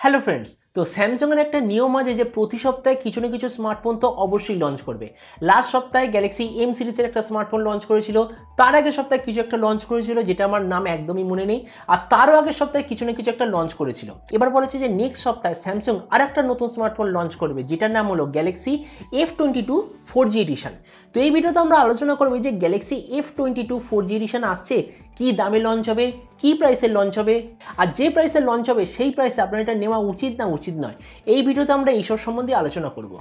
Hello friends, তো স্যামসাংয়ের একটা নিয়ম আছে যে প্রতি সপ্তাহে কিছু না কিছু স্মার্টফোন তো অবশ্যই লঞ্চ করবে। লাস্ট সপ্তাহে গ্যালাক্সি এম সিরিজের একটা স্মার্টফোন লঞ্চ করেছিল, তার আগের সপ্তাহে কিছু একটা লঞ্চ করেছিল যেটা আমার নাম একদমই মনে নেই, আর তারও আগের সপ্তাহে কিছু না কিছু একটা লঞ্চ করেছিল। এবার বলেছে যে নেক্সট সপ্তাহে স্যামসাং আর একটা নতুন স্মার্টফোন লঞ্চ করবে যেটার নাম হলো গ্যালাক্সি F22 4G এডিশন। তো এই ভিডিওতে আমরা আলোচনা করবো যে গ্যালাক্সি F22 4G এডিশন আসছে, কি দামে লঞ্চ হবে, কি প্রাইসে লঞ্চ হবে, আর যে প্রাইসে লঞ্চ হবে সেই প্রাইসে আপনার এটা নেওয়া উচিত না উচিত নয়, এই ভিডিওতে আমরা এইসব সম্বন্ধে আলোচনা করব।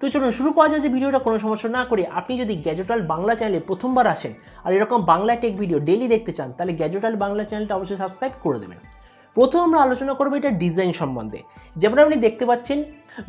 তো চলুন শুরু করা যায় যে ভিডিওটা কোনো সমস্যা না করে। আপনি যদি গ্যাজেট ওয়ার্ল্ড বাংলা চ্যানেলে প্রথমবার আসেন আর এরকম বাংলা টেক ভিডিও ডেইলি দেখতে চান, তাহলে গ্যাজেট ওয়ার্ল্ড বাংলা চ্যানেলটা অবশ্যই সাবস্ক্রাইব করে দেবেন। প্রথম আমরা আলোচনা করবো এটা ডিজাইন সম্বন্ধে। যেমন আপনি দেখতে পাচ্ছেন,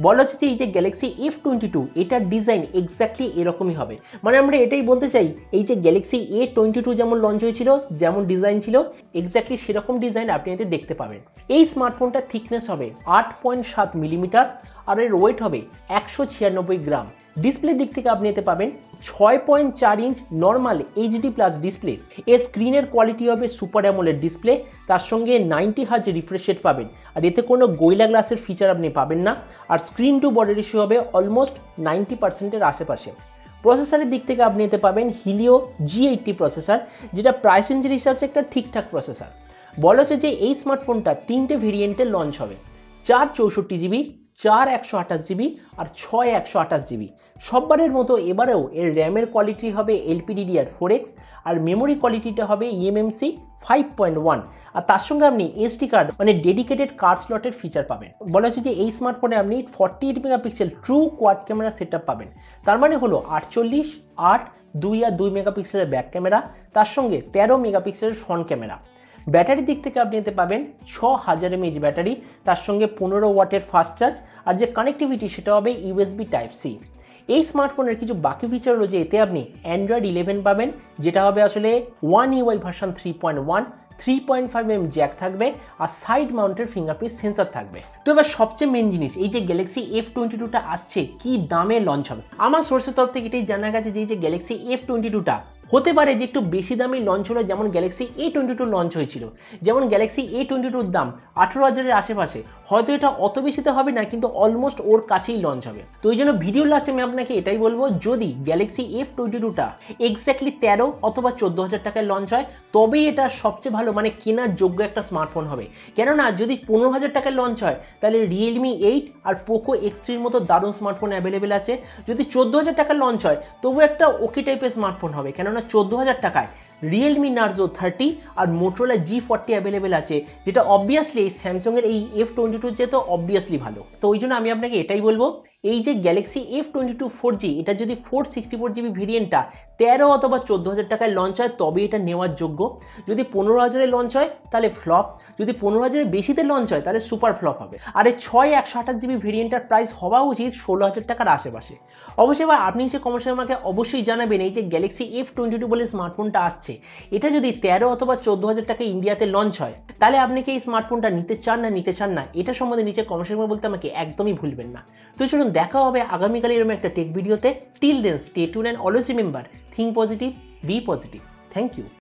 বলা হচ্ছে যে এই যে গ্যালাক্সি F22 এটার ডিজাইন এক্স্যাক্টলি এরকমই হবে। মানে আমরা এটাই বলতে চাই, এই যে গ্যালাক্সি A22 যেমন লঞ্চ হয়েছিল, যেমন ডিজাইন ছিল, এক্স্যাক্টলি সেরকম ডিজাইন আপনি এতে দেখতে পাবেন। এই স্মার্টফোনটার থিকনেস হবে 8.7 মিলিমিটার আর এর ওয়েট হবে 196 গ্রাম। ডিসপ্লে দিক থেকে আপনি এতে পাবেন 6.4 inch normal HD plus display. এর স্ক্রিনের কোয়ালিটি হবে সুপার অ্যামোলেড ডিসপ্লে, তার সঙ্গে 90 হার্জ রিফ্রেশ রেট পাবেন, আর এতে কোনো গোরিলা গ্লাসের ফিচার আপনি পাবেন না। আর স্ক্রিন টু বডি রেশিও হবে অলমোস্ট 90%-এর আশেপাশে। প্রসেসরের দিক থেকে আপনি এতে পাবেন Helio G80 প্রসেসর, যেটা প্রাইস রেঞ্জের হিসাবে একটা ঠিকঠাক প্রসেসর। বলা হচ্ছে যে এই স্মার্টফোনটা 3টে ভেরিয়েন্টে লঞ্চ হবে, 464 জিবি, 4128 জিবি আর 6128 জিবি। সববারের মতো এবারেও এর র্যামের কোয়ালিটি হবে LPDDR4X আর মেমোরি কোয়ালিটিটা হবে eMMC 5.1, আর তার সঙ্গে আপনি SD কার্ড মানে ডেডিকেটেড কার্ড স্লটের ফিচার পাবেন। বলা হচ্ছে যে এই স্মার্টফোনে আপনি 48 megapixel true quad camera setup পাবেন। তার মানে হলো 48, 8, 2 আর 2 মেগাপিক্সেলের ব্যাক ক্যামেরা, তার সঙ্গে 13 মেগাপিক্সেলের ফ্রন্ট ক্যামেরা। ব্যাটারির দিক থেকে আপনি নিতে পাবেন 6000 mAh ব্যাটারি, তার সঙ্গে 15 ওয়াটের ফাস্ট চার্জ, আর যে কানেক্টিভিটি সেটা হবে USB Type-C। এই স্মার্টফোনের কিছু বাকি ফিচার হলো যে এতে আপনি Android 11 পাবেন, যেটা হবে আসলে One UI version 3.1, 3.5mm Jack থাকবে, আর সাইড মাউন্টেড ফিঙ্গারপ্রিন্ট সেন্সর থাকবে। তো এবার সবচেয়ে মেন জিনিস, এই যে গ্যালাক্সি F22টা আসছে, কি দামে লঞ্চ হবে। আমার সোর্সের তরফ থেকে এটাই জানা গেছে যে এই যে গ্যালাক্সি F22টা হতে পারে যে একটু বেশি দামে লঞ্চ হলো, যেমন গ্যালাক্সি A22 লঞ্চ হয়েছিল। যেমন গ্যালাক্সি A22-র দাম 18,000-এর আশেপাশে, হয়তো এটা অত বেশিতে হবে না, কিন্তু অলমোস্ট ওর কাছেই লঞ্চ হবে। তো এই জন্য ভিডিওর লাস্টে আমি আপনাকে এটাই বলবো, যদি গ্যালাক্সি F22টা এক্স্যাক্টলি 13 অথবা 14,000 টাকায় লঞ্চ হয়, তবেই এটা সবচেয়ে ভালো মানে কেনার যোগ্য একটা স্মার্টফোন হবে। কেননা যদি 15,000 টাকায় লঞ্চ হয়, তাহলে Realme 8 আর Poco X3-র মতো দারুণ স্মার্টফোন অ্যাভেলেবেল আছে। যদি 14,000 টাকায় লঞ্চ হয়, তবু একটা ওকে টাইপের স্মার্টফোন হবে, কেননা 14,000 টাকায় Realme Narzo 30 আর Motorola G40 অ্যাভেলেবেল আছে, যেটা অবভিয়াসলি স্যামসাংয়ের এই F22 যেহেতু অবভিয়াসলি ভালো। তো ওই জন্য আমি আপনাকে এটাই বলবো, এই যে গ্যালাক্সি F22 4G এটা যদি 464 জিবি ভেরিয়েন্টটা 13 অথবা 14,000 টাকায় লঞ্চ হয়, তবে এটা নেওয়ার যোগ্য। যদি 15,000-এ লঞ্চ হয় তাহলে ফ্লপ, যদি 15,000-এর বেশিতে লঞ্চ হয় তাহলে সুপার ফ্লপ হবে। আর এই 6128 জিবি ভেরিয়েন্টটার প্রাইস হওয়া উচিত 16,000 টাকার আশেপাশে। অবশ্যই এবার আপনি সে কমার্শিয়াল আমাকে অবশ্যই জানাবেন, এই যে গ্যালাক্সি F22 বলে স্মার্টফোনটা আসছে, এটা যদি 13 অথবা 14,000 টাকা ইন্ডিয়াতে লঞ্চ হয়, তাহলে আপনি কি এই স্মার্টফোনটা নিতে চান না এটা সম্বন্ধে নিচে কমেন্টে বলতে আমাকে একদমই ভুলবেন না। তো চলুন দেখা হবে আগামীকাল এরকম একটা টেক ভিডিওতে। Till then stay tuned and always remember, think positive, be positive. Thank you.